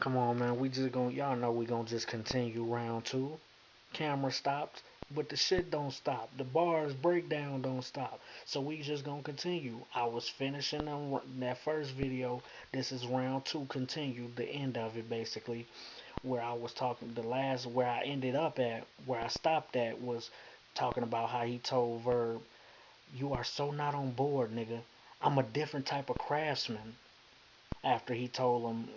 Come on, man. We just gonna, y'all know we gonna just continue round two. Camera stopped, but the shit don't stop. The bars breakdown don't stop. So we just gonna continue. I was finishing that first video. This is round two. Continue the end of it basically, where I was talking. The last where I ended up at, where I stopped at was talking about how he told Verb, "You are so not on board, nigga. I'm a different type of craftsman." After he told him,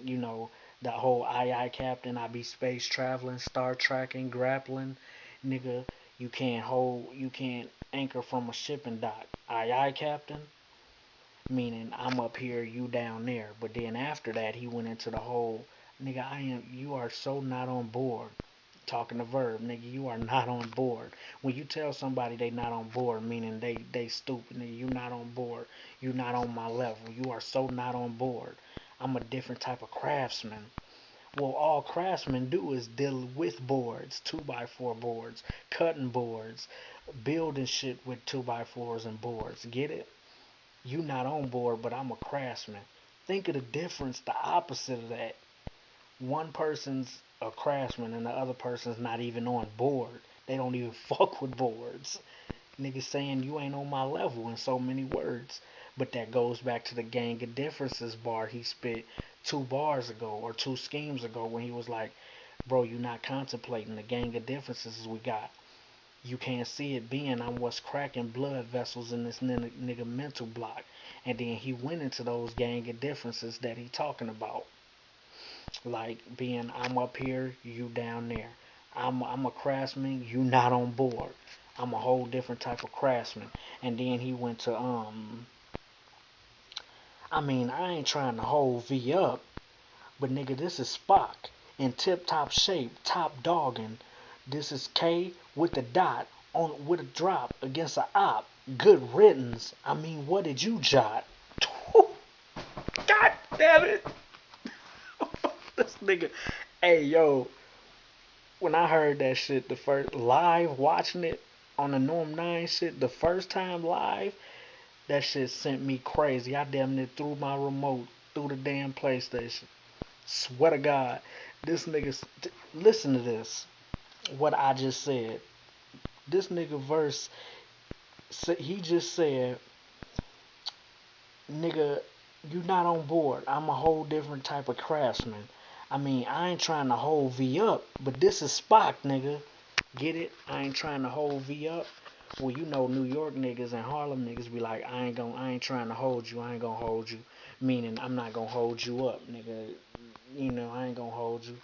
the whole I captain, I be space traveling, star tracking, grappling, nigga, you can't anchor from a shipping dock. I captain, meaning I'm up here, you down there. But then after that, he went into the whole, nigga, you are so not on board. Talking to Verb, nigga, you are not on board. When you tell somebody they not on board, meaning they stupid, nigga, you not on board. You not on my level. You are so not on board. I'm a different type of craftsman. Well, all craftsmen do is deal with boards, 2x4 boards, cutting boards, building shit with 2x4s and boards. Get it? You not on board, but I'm a craftsman. Think of the difference, the opposite of that. One person's a craftsman and the other person's not even on board. They don't even fuck with boards. Niggas saying you ain't on my level in so many words. But that goes back to the gang of differences bar he spit 2 bars ago or 2 schemes ago when he was like, bro, you not contemplating the gang of differences we got. You can't see it being I'm what's cracking blood vessels in this nigga mental block. And then he went into those gang of differences that he talking about. Like being I'm up here, you down there. I'm a craftsman, you not on board. I'm a whole different type of craftsman. And then he went to I ain't trying to hold V up, but nigga, this is Spock in tip top shape, top dogging. This is K with the dot on with a drop against a op. Good riddance. What did you jot? God damn it. This nigga. Hey yo, when I heard that shit the first live watching it on the Norm 9 shit the first time live, that shit sent me crazy. I damn near threw my remote through the damn PlayStation. Swear to God, this nigga. Listen to this. What I just said. This nigga verse. He just said, "Nigga, you not on board. I'm a whole different type of craftsman. I ain't trying to hold V up, but this is Spock, nigga. Get it? I ain't trying to hold V up." Well, New York niggas and Harlem niggas be like, I ain't trying to hold you. I ain't gonna hold you. Meaning, I'm not gonna hold you up, nigga. I ain't gonna hold you.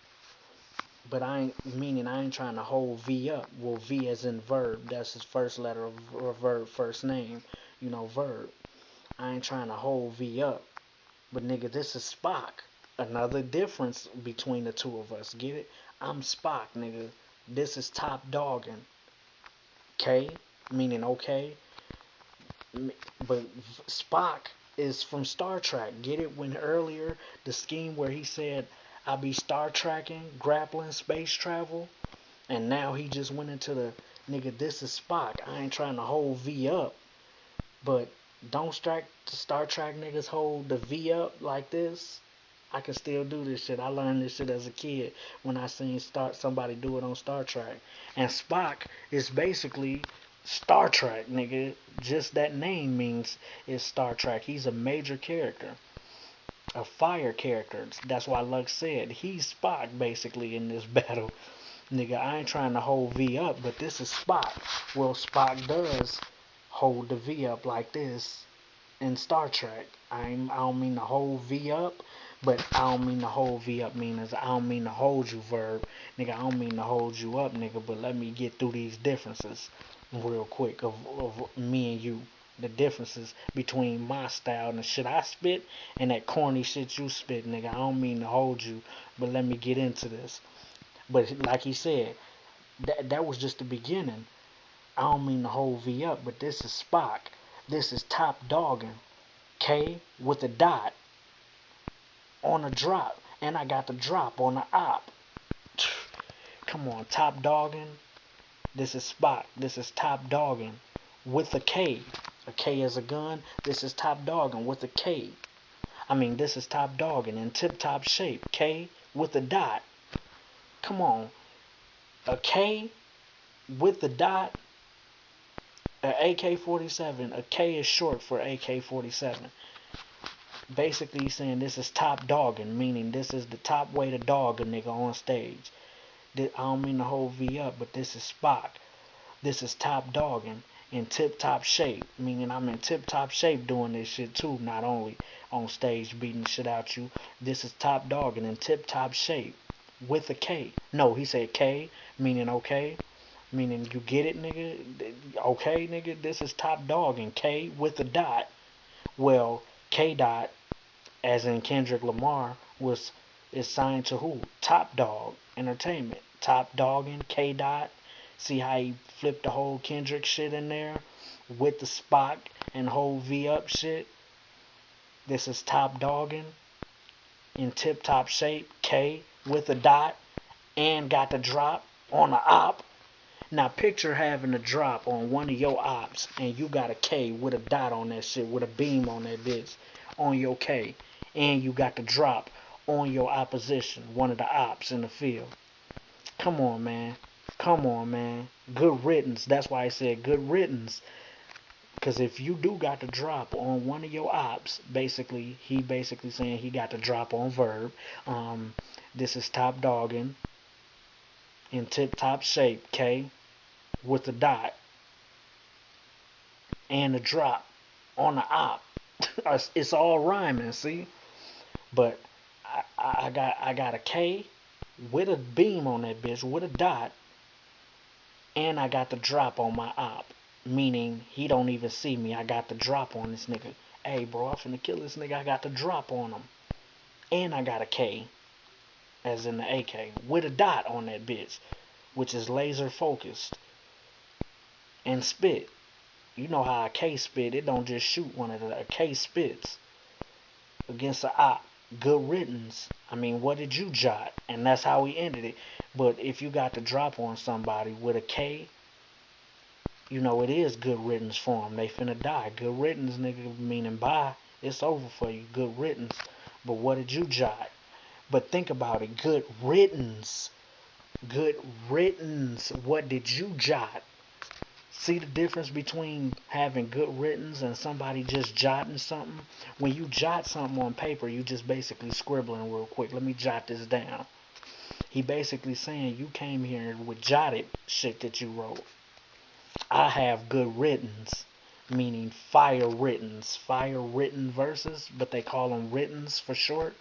But I ain't trying to hold V up. Well, V as in verb. That's his first letter of verb, first name. Verb. I ain't trying to hold V up. But nigga, this is Spock. Another difference between the two of us. Get it? I'm Spock, nigga. This is top dogging. K, meaning okay. But Spock is from Star Trek. Get it? When earlier the scheme where he said I be Star Trekking, grappling, space travel, and now he just went into the nigga. This is Spock. I ain't trying to hold V up, but don't Star Trek niggas hold the V up like this. I can still do this shit. I learned this shit as a kid when I seen somebody do it on Star Trek. And Spock is basically Star Trek, nigga. Just that name means it's Star Trek. He's a major character. A fire character. That's why Lux said he's Spock basically in this battle. Nigga, I ain't trying to hold V up, but this is Spock. Well, Spock does hold the V up like this in Star Trek. I don't mean to hold V up, but I don't mean to hold V up means I don't mean to hold you verb. Nigga, I don't mean to hold you up, nigga, but let me get through these differences real quick of me and you. The differences between my style and the shit I spit and that corny shit you spit, nigga. I don't mean to hold you, but let me get into this. But like he said, that was just the beginning. I don't mean to hold V up, but this is Spock. This is top dogging. K with a dot on a drop. And I got the drop on the op. Come on, top dogging. This is Spock. This is top dogging with a K. A K as a gun. This is top dogging with a K. This is top dogging in tip top shape. K with a dot. Come on. A K with a dot. A AK-47. A K is short for AK-47. Basically saying this is top dogging, meaning this is the top way to dog a nigga on stage. I don't mean to hold V up, but this is Spock. This is top dogging in tip-top shape, meaning I'm in tip-top shape doing this shit too, not only on stage beating shit out you. This is top dogging in tip-top shape with a K. No, he said K, meaning okay, meaning you get it, nigga. Okay, nigga, this is top dogging K with a dot. Well, K dot, as in Kendrick Lamar, is signed to who? Top Dog Entertainment. Top Dogging K dot. See how he flipped the whole Kendrick shit in there with the Spock and whole V up shit. This is Top Dogging in tip top shape. K with a dot and got the drop on a op. Now picture having a drop on one of your ops and you got a K with a dot on that shit, with a beam on that bitch on your K, and you got the drop on your opposition, one of the ops in the field. Come on, man. Come on, man. Good riddance. That's why I said good riddance. Because if you do got the drop on one of your ops, basically, he basically saying he got the drop on verb. This is top dogging in tip-top shape, K, with a dot and a drop on the op. It's all rhyming, see? But I got a K with a beam on that bitch with a dot, and I got the drop on my op, meaning he don't even see me. I got the drop on this nigga. Hey, bro, I'm finna kill this nigga. I got the drop on him, and I got a K, as in the AK, with a dot on that bitch, which is laser focused and spit. You know how a K spit, it don't just shoot one of the, a K spits against the op. Good riddance. I mean, what did you jot? And that's how he ended it. But if you got the drop on somebody with a K, you know it is good riddance for them. They finna die. Good riddance, nigga, meaning bye. It's over for you. Good riddance. But what did you jot? But think about it. Good riddance. Good riddance. What did you jot? See the difference between having good riddance and somebody just jotting something? When you jot something on paper, you just basically scribbling real quick. Let me jot this down. He basically saying you came here with jotted shit that you wrote. I have good riddance, meaning fire writtens. Fire written verses, but they call them writtens for short.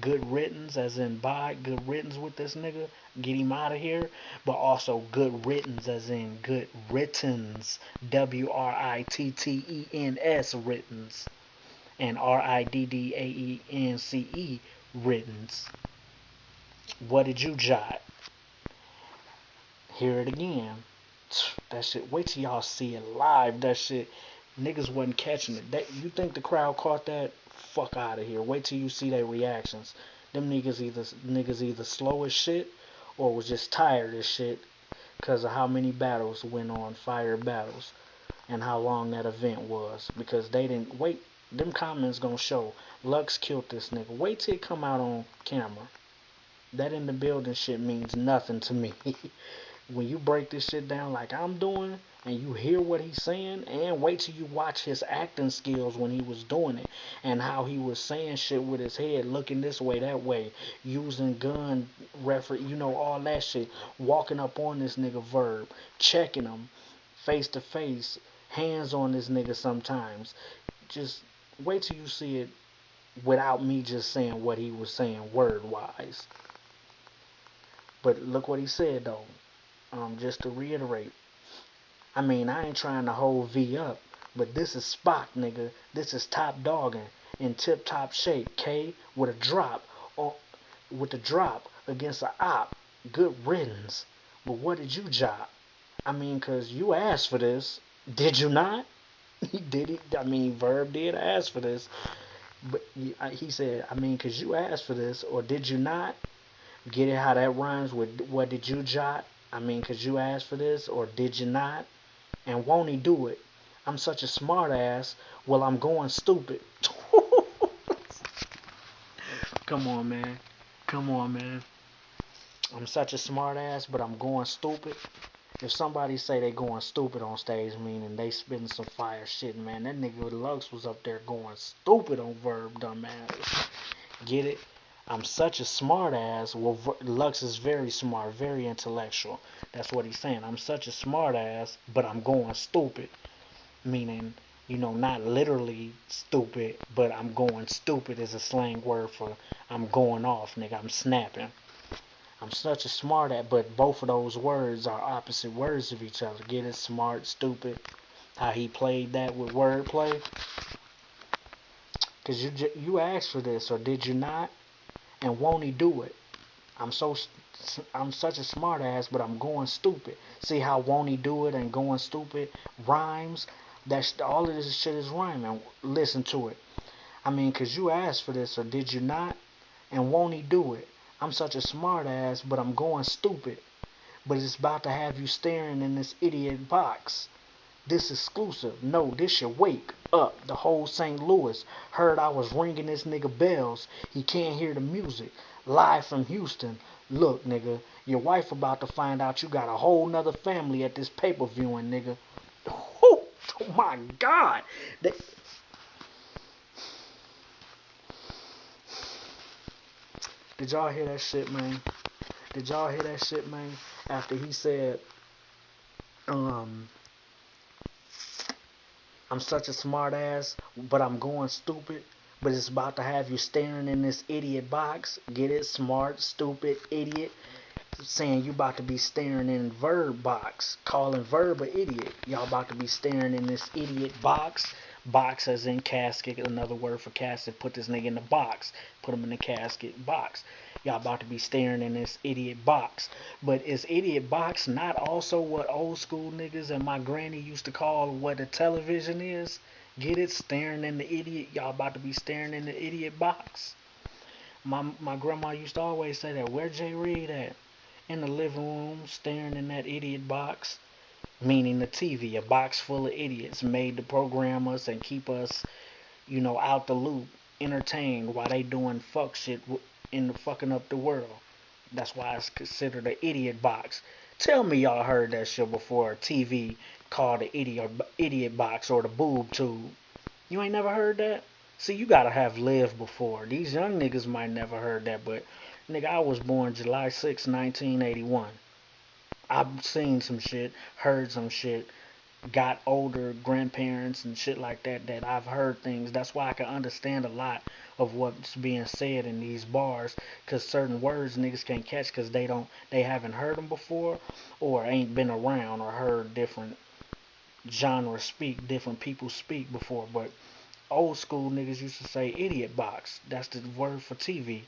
Good riddance, as in bye, good riddance with this nigga, get him out of here. But also good riddance, as in good writtens, WRITTENS writtens, and RIDDAENCE writtens. What did you jot? Hear it again. That shit, wait till y'all see it live. That shit, niggas wasn't catching it. You think the crowd caught that? Fuck out of here. Wait till you see their reactions. Them niggas either slow as shit or was just tired as shit because of how many battles went on, fire battles, and how long that event was. Because they didn't wait. Them comments gonna show Lux killed this nigga. Wait till it come out on camera. That in the building shit means nothing to me. When you break this shit down like I'm doing and you hear what he's saying, and wait till you watch his acting skills when he was doing it and how he was saying shit with his head, looking this way, that way, using gun reference, you know, all that shit, walking up on this nigga verb, checking him face to face, hands on this nigga sometimes. Just wait till you see it without me just saying what he was saying word wise. But look what he said though. Just to reiterate, I mean, I ain't trying to hold V up, but this is Spock, nigga. This is top dogging in tip-top shape, K, with a drop, against a op. Good riddance. But what did you jot? I mean, cause you asked for this, did you not? He did it. I mean, Verb did ask for this, but he said, I mean, cause you asked for this, or did you not? Get it how that rhymes with what did you jot? I mean, cause you asked for this, or did you not? And won't he do it? I'm such a smart ass. Well, I'm going stupid. Come on, man. Come on, man. I'm such a smart ass, but I'm going stupid. If somebody say they going stupid on stage, meaning they spitting some fire shit, man, that nigga Lux was up there going stupid on verb, dumbass. Get it? I'm such a smart ass. Well, Lux is very smart, very intellectual. That's what he's saying. I'm such a smart ass, but I'm going stupid. Meaning, not literally stupid, but I'm going stupid is a slang word for I'm going off, nigga. I'm snapping. I'm such a smart ass, but both of those words are opposite words of each other. Get it? Smart, stupid. How he played that with wordplay. Cause you asked for this, or did you not? And won't he do it? I'm such a smart ass, but I'm going stupid. See how won't he do it and going stupid rhymes? That's all of this shit is rhyming. Listen to it. I mean, cause you asked for this, or did you not? And won't he do it? I'm such a smart ass, but I'm going stupid. But it's about to have you staring in this idiot box. This exclusive. No, this should wake up the whole St. Louis. Heard I was ringing this nigga bells. He can't hear the music. Live from Houston. Look, nigga, your wife about to find out you got a whole nother family at this pay-per-viewing, nigga. Oh my God. Did y'all hear that shit, man? Did y'all hear that shit, man? After he said, I'm such a smart ass, but I'm going stupid. But it's about to have you staring in this idiot box. Get it? Smart, stupid, idiot. Saying you about to be staring in verb box. Calling verb an idiot. Y'all about to be staring in this idiot box. Box as in casket. Another word for casket. Put this nigga in the box. Put him in the casket box. Y'all about to be staring in this idiot box. But is idiot box not also what old school niggas and my granny used to call what a television is? Get it? Staring in the idiot. Y'all about to be staring in the idiot box. My grandma used to always say that. Where Jay Reed at? In the living room, staring in that idiot box. Meaning the TV, a box full of idiots made to program us and keep us, out the loop, entertained while they doing fuck shit in the fucking up the world. That's why it's considered an idiot box. Tell me y'all heard that shit before. A TV called the idiot box or the boob tube. You ain't never heard that? See, you gotta have lived before. These young niggas might never heard that, but nigga, I was born July 6, 1981. I've seen some shit, heard some shit, got older grandparents and shit like that I've heard things. That's why I can understand a lot of what's being said in these bars, because certain words niggas can't catch because they haven't heard them before or ain't been around or heard different genres speak, different people speak before. But old school niggas used to say idiot box. That's the word for TV.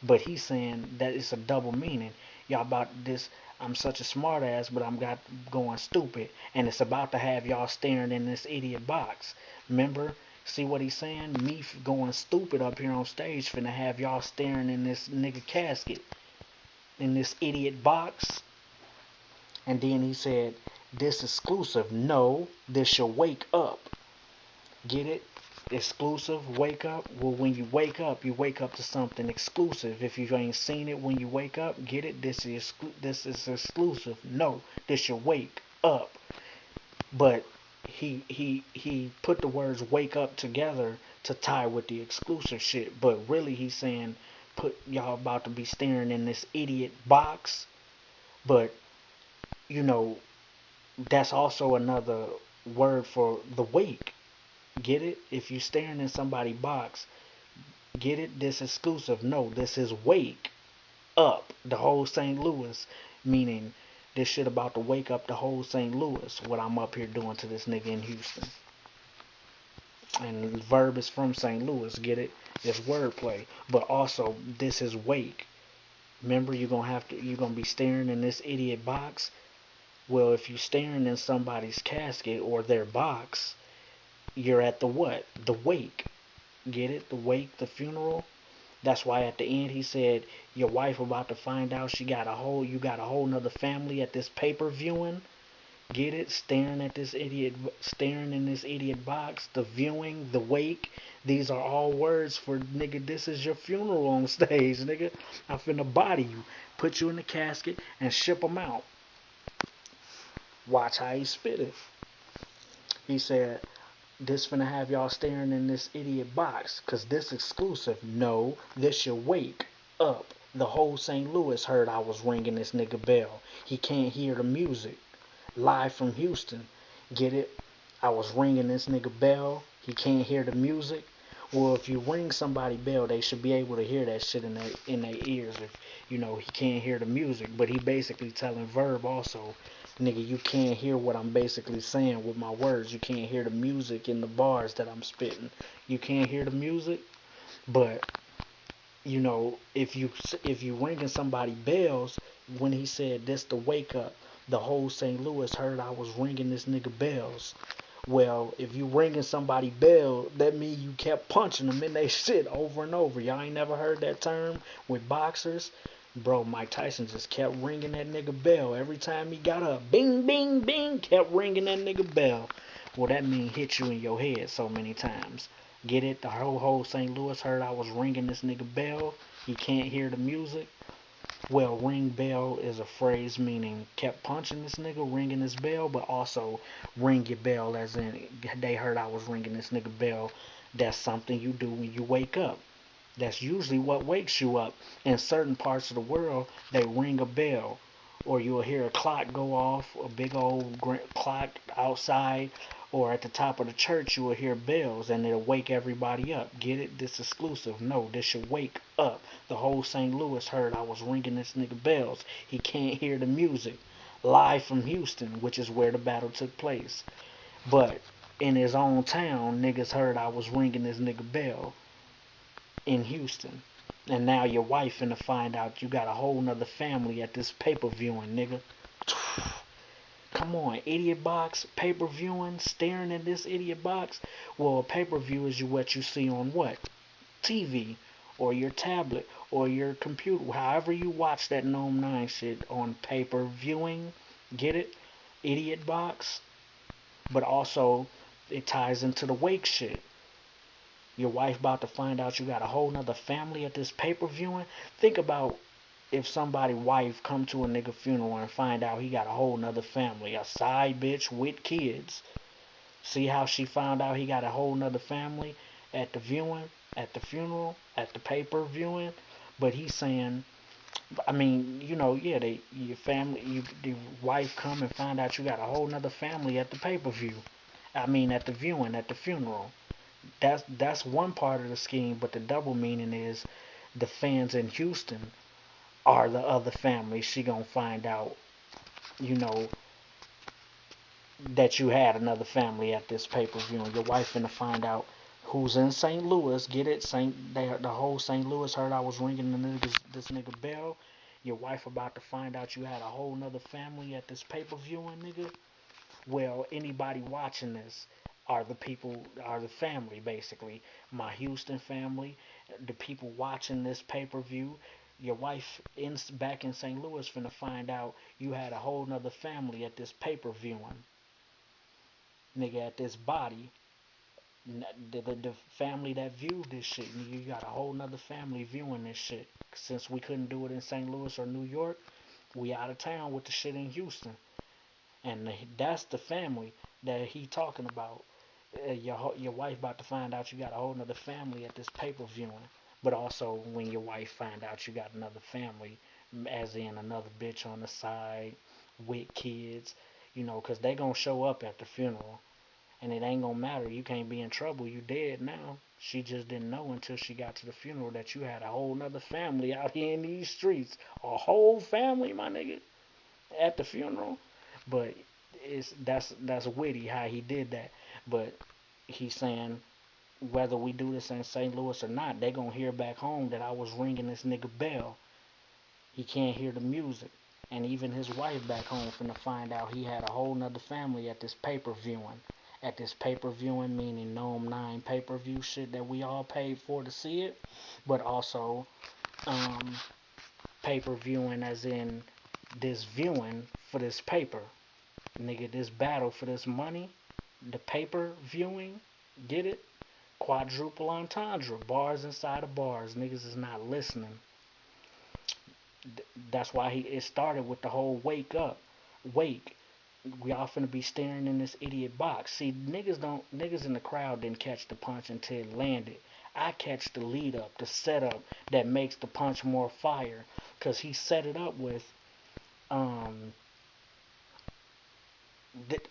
But he's saying that it's a double meaning. Y'all about this, I'm such a smart ass, but I'm got going stupid. And it's about to have y'all staring in this idiot box. Remember? See what he's saying? Me going stupid up here on stage finna have y'all staring in this nigga casket. In this idiot box. And then he said, this exclusive. No, this shall wake up. Get it? Exclusive, wake up. Well, when you wake up to something exclusive. If you ain't seen it when you wake up, get it? This is exclusive. No, this should wake up. But he put the words wake up together to tie with the exclusive shit. But really he's saying put y'all about to be staring in this idiot box. But that's also another word for the wake. Get it? If you staring in somebody's box, get it? This exclusive. No, this is wake up the whole St. Louis. Meaning this shit about to wake up the whole St. Louis. What I'm up here doing to this nigga in Houston. And verb is from St. Louis. Get it? It's wordplay. But also this is wake. Remember you're gonna be staring in this idiot box. Well, if you're staring in somebody's casket or their box, you're at the what? The wake. Get it? The wake, the funeral. That's why at the end he said, your wife about to find out you got a whole nother family at this pay-per-viewing. Get it? Staring at this idiot, staring in this idiot box. The viewing, the wake. These are all words for nigga. This is your funeral on stage, nigga. I'm finna body you, put you in the casket, and ship them out. Watch how he spit it. He said, "This finna have y'all staring in this idiot box, cause this exclusive. No, this your wake up. The whole St. Louis heard I was ringing this nigga bell. He can't hear the music. Live from Houston. Get it? I was ringing this nigga bell. He can't hear the music." Well, if you ring somebody bell, they should be able to hear that shit in their ears. If he can't hear the music, but he basically telling Verb also, nigga, you can't hear what I'm basically saying with my words. You can't hear the music in the bars that I'm spitting. You can't hear the music, but if you ringing somebody bells, when he said this to wake up, the whole St. Louis heard I was ringing this nigga bells. Well, if you ringing somebody bell, that means you kept punching them in they shit over and over. Y'all ain't never heard that term with boxers? Bro, Mike Tyson just kept ringing that nigga bell every time he got up. Bing, bing, bing, kept ringing that nigga bell. Well, that mean hit you in your head so many times. Get it? The whole St. Louis heard I was ringing this nigga bell. He can't hear the music. Well, ring bell is a phrase meaning kept punching this nigga, ringing his bell, but also ring your bell as in they heard I was ringing this nigga bell. That's something you do when you wake up. That's usually what wakes you up. In certain parts of the world, they ring a bell, or you'll hear a clock go off, a big old clock outside, or at the top of the church, you will hear bells, and it'll wake everybody up. Get it? This exclusive. No, this should wake up. The whole St. Louis heard I was ringing this nigga bells. He can't hear the music. Live from Houston, which is where the battle took place. But in his own town, niggas heard I was ringing this nigga bell in Houston. And now your wife finna find out you got a whole nother family at this pay-per-viewing, nigga. Come on, idiot box, pay-per-viewing, staring at this idiot box. Well, a pay-per-view is what you see on what? TV, or your tablet, or your computer. However you watch that Gnome 9 shit on pay-per-viewing. Get it? Idiot box. But also, it ties into the wake shit. Your wife about to find out you got a whole nother family at this pay-per-viewing. Think about if somebody wife come to a nigga funeral and find out he got a whole nother family, a side bitch with kids. See how she found out he got a whole nother family at the viewing, at the funeral, at the pay-per-viewing. But he's saying, I mean, yeah, your family, the wife come and find out you got a whole nother family at the pay-per-view. I mean, at the viewing, at the funeral. That's one part of the scheme, but the double meaning is the fans in Houston are the other family. She gonna find out, you know, that you had another family at this pay-per-view, and your wife finna find out who's in St. Louis. Get it? The whole St. Louis heard I was ringing this nigga bell. Your wife about to find out you had a whole nother family at this pay-per-viewing, nigga. Well, anybody watching this are the family, basically. My Houston family, the people watching this pay-per-view. Your wife back in St. Louis finna find out you had a whole nother family at this pay-per-viewing. Nigga, at this body. The family that viewed this shit. You got a whole nother family viewing this shit. Since we couldn't do it in St. Louis or New York, we out of town with the shit in Houston. And that's the family that he talking about. Your wife about to find out you got a whole nother family at this pay-per-viewing. But also when your wife find out you got another family, as in another bitch on the side with kids, because they gonna show up at the funeral. And it ain't gonna matter. You can't be in trouble. You dead now. She just didn't know until she got to the funeral that you had a whole nother family out here in these streets. A whole family, my nigga, at the funeral. But that's witty how he did that. But he's saying whether we do this in St. Louis or not, they gonna hear back home that I was ringing this nigga bell. He can't hear the music. And even his wife back home finna find out he had a whole nother family at this pay-per-viewing. At this pay-per-viewing, meaning Gnome 9 pay-per-view shit that we all paid for to see it. But also pay-per-viewing as in this viewing for this paper. Nigga, this battle for this money, the paper viewing, get it? Quadruple entendre, bars inside of bars. Niggas is not listening. That's why it started with the whole wake up, wake. We all finna be staring in this idiot box. See, niggas in the crowd didn't catch the punch until it landed. I catch the lead up, the setup that makes the punch more fire. Cause he set it up with, um,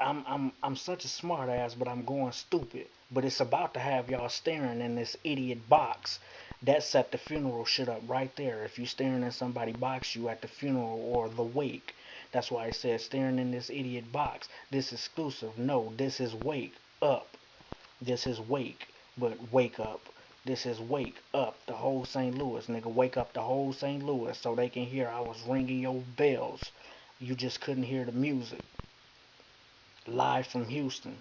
I'm such a smart ass, but I'm going stupid. But it's about to have y'all staring in this idiot box. That set the funeral shit up right there. If you staring in somebody's box, you at the funeral or the wake. That's why I said staring in this idiot box. This is exclusive. No, this is wake up. This is wake, but wake up. This is wake up the whole St. Louis. Nigga, wake up the whole St. Louis so they can hear I was ringing your bells. You just couldn't hear the music. Live from Houston.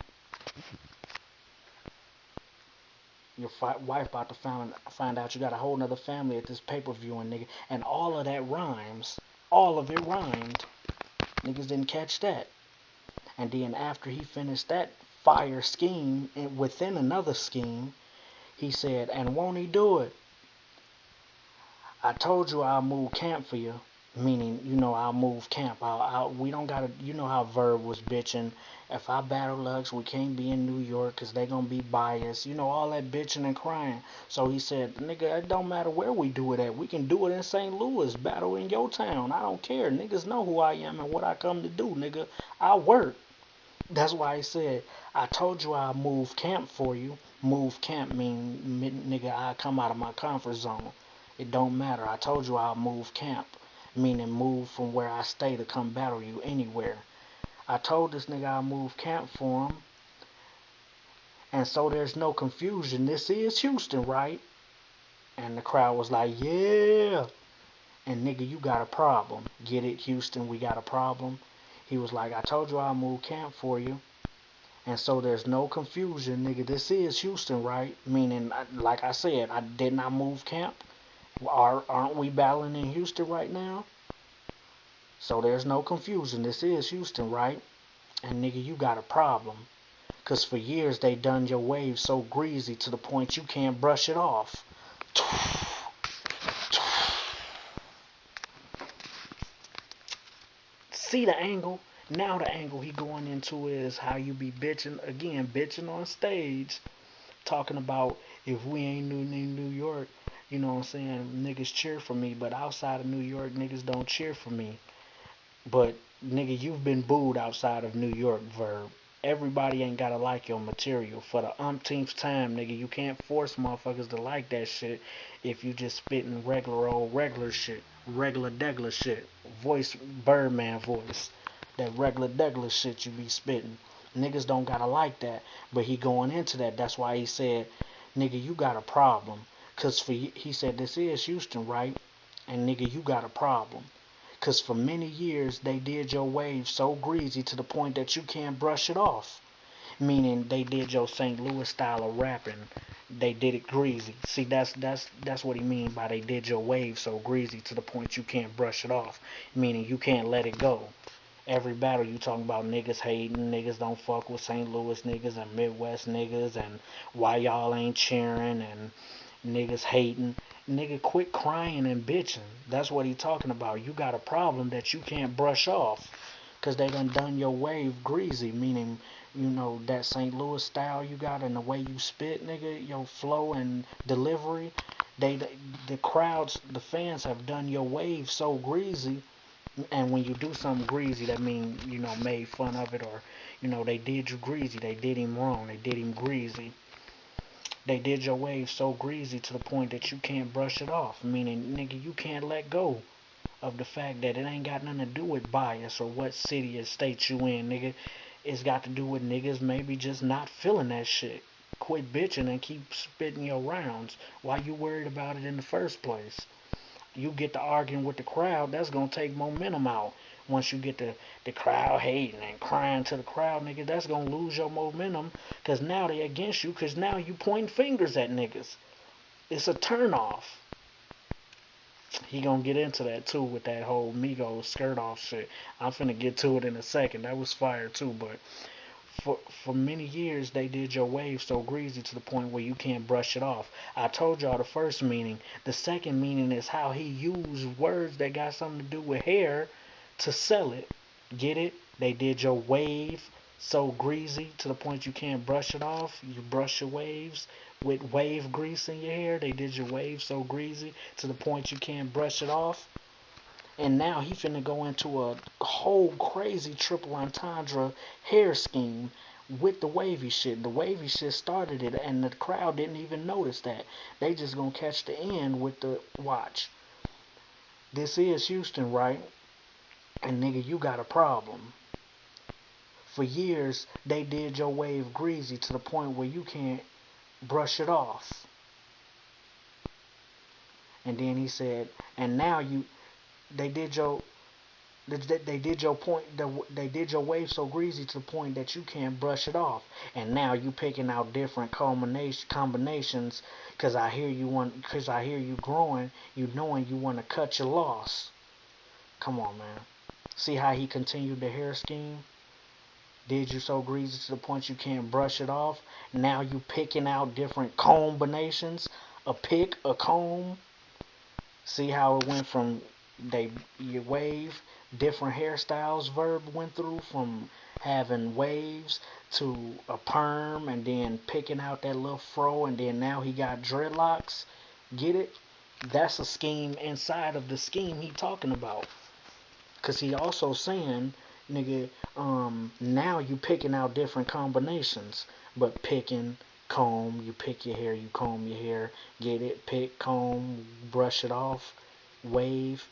Your wife about to find out you got a whole nother family at this pay-per-viewing, nigga. And all of that rhymes. All of it rhymed. Niggas didn't catch that. And then after he finished that fire scheme, and within another scheme, he said, and won't he do it? I told you I'll move camp for you. Meaning, I'll move camp. We don't gotta, how Verb was bitching. If I battle Lux, we can't be in New York because they gonna be biased. All that bitching and crying. So he said, nigga, it don't matter where we do it at. We can do it in St. Louis. Battle in your town. I don't care. Niggas know who I am and what I come to do, nigga. I work. That's why he said, I told you I'll move camp for you. Move camp mean, nigga, I come out of my comfort zone. It don't matter. I told you I'll move camp. Meaning move from where I stay to come battle you anywhere. I told this nigga I'll move camp for him. And so there's no confusion. This is Houston, right? And the crowd was like, yeah. And nigga, you got a problem. Get it, Houston, we got a problem. He was like, I told you I'll move camp for you. And so there's no confusion, nigga. This is Houston, right? Meaning, like I said, I did not move camp. Aren't we battling in Houston right now? So there's no confusion. This is Houston, right? And nigga, you got a problem. Cause for years they done your wave so greasy to the point you can't brush it off. See the angle? Now the angle he going into is how you be bitching, again, bitching on stage, talking about if we ain't in New York, you know what I'm saying, niggas cheer for me, but outside of New York, niggas don't cheer for me. But, nigga, you've been booed outside of New York, Verb. Everybody ain't gotta like your material. For the umpteenth time, nigga, you can't force motherfuckers to like that shit if you just spitting regular shit. Regular degler shit. Voice, Birdman voice. That regular degler shit you be spitting. Niggas don't gotta like that. But he going into that. That's why he said, nigga, you got a problem. Cause he said, this is Houston, right? And nigga, you got a problem. Cause for many years they did your wave so greasy to the point that you can't brush it off. Meaning they did your St. Louis style of rapping. They did it greasy. See, that's what he mean by they did your wave so greasy to the point you can't brush it off. Meaning you can't let it go. Every battle you talking about niggas hating, niggas don't fuck with St. Louis niggas and Midwest niggas and why y'all ain't cheering and niggas hating. Nigga, quit crying and bitching. That's what he talking about. You got a problem that you can't brush off. Cause they done your wave greasy. Meaning, that St. Louis style you got and the way you spit, nigga, your flow and delivery. The crowds, the fans have done your wave so greasy. And when you do something greasy, that mean, made fun of it or, they did you greasy. They did him wrong. They did him greasy. They did your wave so greasy to the point that you can't brush it off. Meaning, nigga, you can't let go of the fact that it ain't got nothing to do with bias or what city or state you in, nigga. It's got to do with niggas maybe just not feeling that shit. Quit bitching and keep spitting your rounds. Why you worried about it in the first place? You get to arguing with the crowd, that's going to take momentum out. Once you get the crowd hating and crying to the crowd, nigga, that's going to lose your momentum because now they against you because now you pointing fingers at niggas. It's a turn off. He gonna get into that too with that whole Migos skirt off shit. I'm finna get to it in a second. That was fire too, but for many years they did your wave so greasy to the point where you can't brush it off. I told y'all the first meaning. The second meaning is how he used words that got something to do with hair to sell it. Get it? They did your wave so greasy to the point you can't brush it off. You brush your waves with wave grease in your hair. They did your wave so greasy to the point you can't brush it off. And now he finna go into a whole crazy triple entendre hair scheme with the wavy shit. The wavy shit started it, and the crowd didn't even notice that. They just gonna catch the end with the watch. This is Houston, right? And nigga, you got a problem. For years, they did your wave greasy to the point where you can't brush it off. And then he said, and now they did your they did your wave so greasy to the point that you can't brush it off. And now you picking out different combinations because I hear you growing, you knowing you want to cut your loss. Come on, man. See how he continued the hair scheme? Did you so greasy to the point you can't brush it off? Now you picking out different combinations. A pick, a comb. See how it went from you wave, different hairstyles verb went through from having waves to a perm and then picking out that little fro and then now he got dreadlocks. Get it? That's a scheme inside of the scheme he talking about. Cause he also saying, nigga, now you picking out different combinations, but picking, comb, you pick your hair, you comb your hair, get it, pick, comb, brush it off, wave.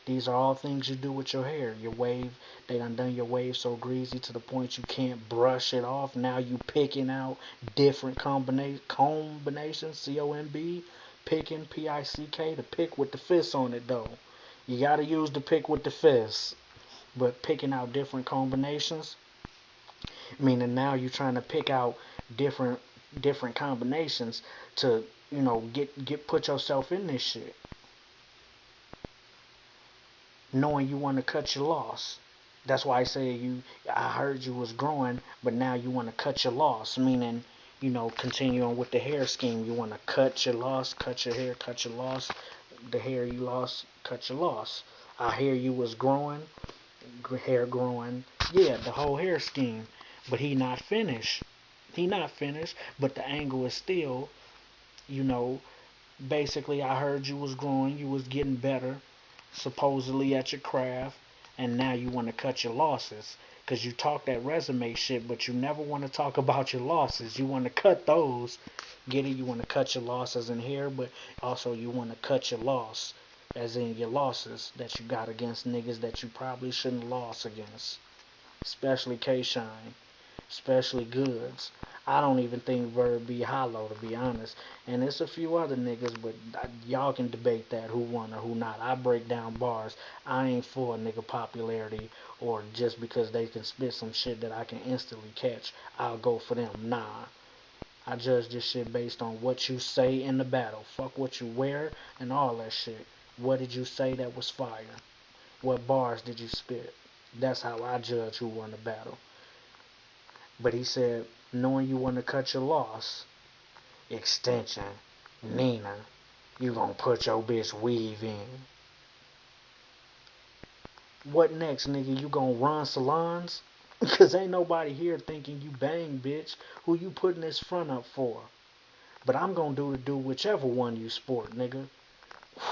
These are all things you do with your hair. Your wave, they done your wave so greasy to the point you can't brush it off. Now you picking out different combinations, C-O-M-B, picking, P-I-C-K, the pick with the fist on it though. You gotta use the pick with the fist. But picking out different combinations, meaning now you're trying to pick out different combinations to, put yourself in this shit. Knowing you want to cut your loss. That's why I say I heard you was growing, but now you want to cut your loss, meaning, continuing with the hair scheme. You want to cut your loss, cut your hair, cut your loss. The hair you lost, cut your loss. I hear you was growing, hair growing. Yeah, the whole hair scheme. But he not finished. But the angle is still, basically I heard you was growing, you was getting better, supposedly at your craft, and now you want to cut your losses. Because you talk that resume shit, but you never want to talk about your losses. You want to cut those. Get it? You want to cut your losses in here, but also you want to cut your loss, as in your losses that you got against niggas that you probably shouldn't have lost against. Especially K-Shine. Especially Goods. I don't even think Verb be hollow, to be honest. And there's a few other niggas, but y'all can debate that, who won or who not. I break down bars. I ain't for a nigga popularity or just because they can spit some shit that I can instantly catch, I'll go for them. Nah. I judge this shit based on what you say in the battle. Fuck what you wear and all that shit. What did you say that was fire? What bars did you spit? That's how I judge who won the battle. But he said, knowing you want to cut your loss, extension, Nina, you gonna put your bitch weave in. What next, nigga? You gonna run salons? Because ain't nobody here thinking you bang, bitch. Who you putting this front up for? But I'm gonna do whichever one you sport, nigga.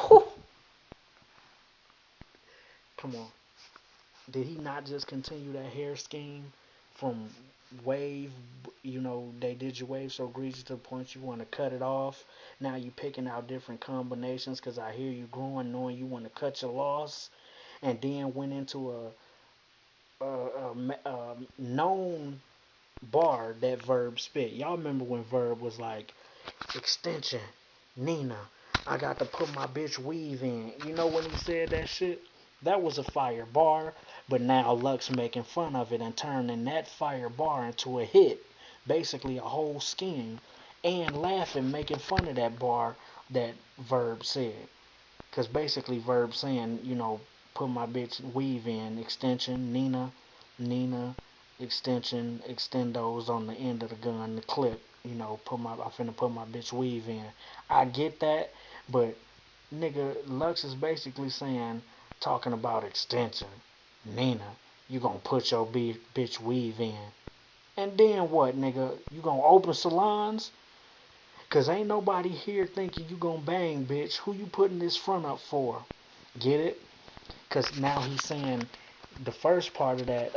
Whew. Come on. Did he not just continue that hair scheme from wave, they did your wave so greasy to the point you want to cut it off. Now you picking out different combinations because I hear you growing, knowing you want to cut your loss. And then went into a known bar that Verb spit. Y'all remember when Verb was like, extension, Nina, I got to put my bitch weave in. You know when he said that shit? That was a fire bar, but now Lux making fun of it and turning that fire bar into a hit. Basically a whole scheme. And laughing, making fun of that bar that Verb said. Cause basically verb saying, you know, put my bitch weave in, extension, Nina, extension, extendos on the end of the gun, the clip, you know, I finna put my bitch weave in. I get that, but nigga, Lux is basically saying, talking about extension, Nina, you gonna put your bitch weave in. And then what, nigga? You gonna open salons? Cause ain't nobody here thinking you gonna bang, bitch. Who you putting this front up for? Get it? Cause now he's saying the first part of that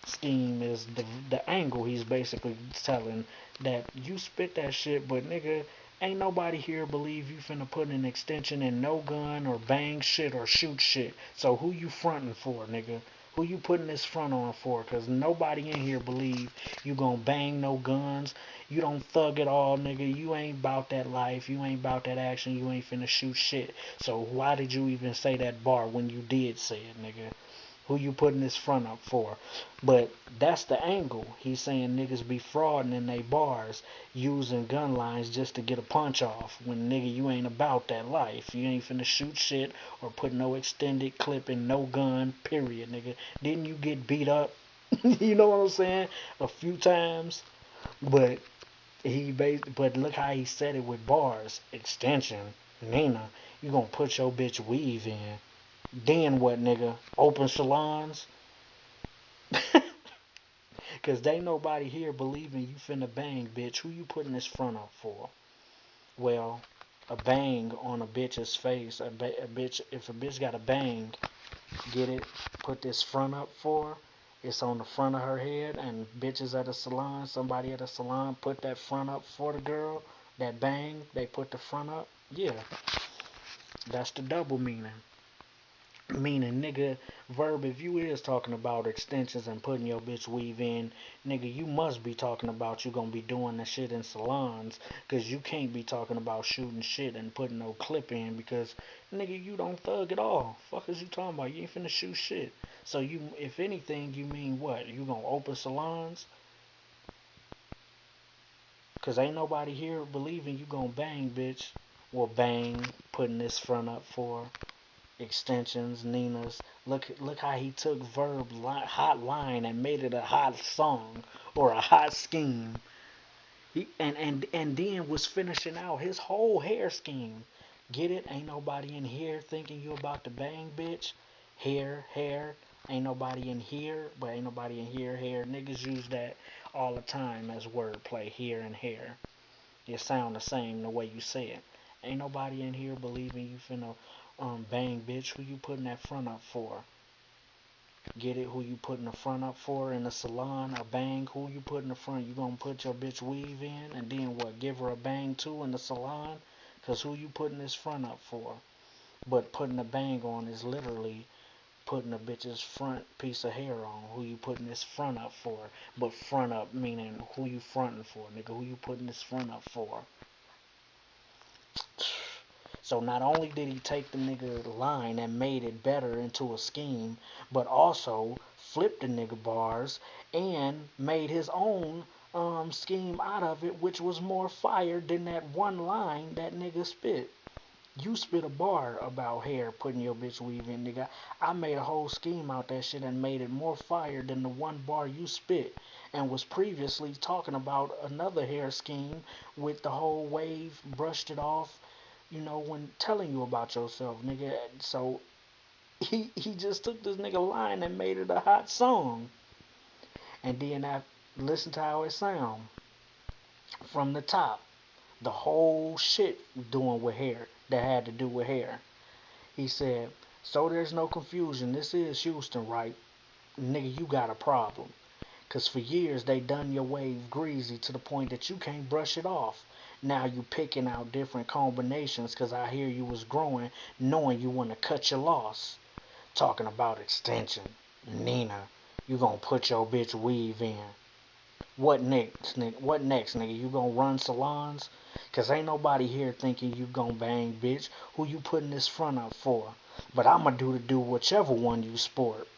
scheme is the angle. He's basically telling that you spit that shit, but nigga, ain't nobody here believe you finna put an extension in no gun or bang shit or shoot shit. So who you fronting for, nigga? Who you putting this front on for? Cause nobody in here believe you gonna bang no guns. You don't thug it all, nigga. You ain't about that life. You ain't about that action. You ain't finna shoot shit. So why did you even say that bar when you did say it, nigga? Who you putting this front up for? But that's the angle. He's saying niggas be frauding in they bars, using gun lines just to get a punch off. When nigga, you ain't about that life. You ain't finna shoot shit or put no extended clip in no gun, period, nigga. Didn't you get beat up? You know what I'm saying? A few times. But but look how he said it with bars. Extension, Nina, you gonna put your bitch weave in. Then what, nigga? Open salons? Cause they nobody here believing you finna bang, bitch. Who you putting this front up for? Well, a bang on a bitch's face. A bitch, if a bitch got a bang, get it? Put this front up for. It's on the front of her head, and bitches at a salon, somebody at a salon put that front up for the girl. That bang, they put the front up. Yeah, that's the double meaning. Meaning, nigga, verb, if you is talking about extensions and putting your bitch weave in, nigga, you must be talking about you gonna be doing the shit in salons, cause you can't be talking about shooting shit and putting no clip in, because, nigga, you don't thug at all. Fuck is you talking about? You ain't finna shoot shit. So you, if anything, you mean what? You gonna open salons? Cause ain't nobody here believing you gonna bang, bitch. Well, bang, putting this front up for extensions, Nina's. Look how he took verb hot line and made it a hot song or a hot scheme. He and then was finishing out his whole hair scheme. Get it? Ain't nobody in here thinking you about to bang, bitch. Hair. Ain't nobody in here, but ain't nobody in here. Hair. Niggas use that all the time as wordplay. Here and hair. It sound the same the way you say it. Ain't nobody in here believing you finna bang, bitch. Who you putting that front up for? Get it? Who you putting the front up for in the salon? A bang? Who you putting the front? You gonna put your bitch weave in and then what? Give her a bang too in the salon? Cause who you putting this front up for? But putting a bang on is literally putting a bitch's front piece of hair on. Who you putting this front up for? But front up meaning who you fronting for, nigga? Who you putting this front up for? So not only did he take the nigga line and made it better into a scheme, but also flipped the nigga bars and made his own scheme out of it, which was more fire than that one line that nigga spit. You spit a bar about hair putting your bitch weave in, nigga. I made a whole scheme out that shit and made it more fire than the one bar you spit, and was previously talking about another hair scheme with the whole wave, brushed it off, you know, when telling you about yourself, nigga. So he just took this nigga line and made it a hot song. And then I listened to how it sound from the top. The whole shit doing with hair that had to do with hair. He said, so there's no confusion. This is Houston, right? Nigga, you got a problem. Cause for years they done your wave greasy to the point that you can't brush it off. Now you picking out different combinations cause I hear you was growing knowing you want to cut your loss. Talking about extension. Nina, you gonna put your bitch weave in. What next, nigga? What next, nigga? You gonna run salons? Cause ain't nobody here thinking you gonna bang, bitch. Who you putting this front up for? But I'ma do whichever one you sport.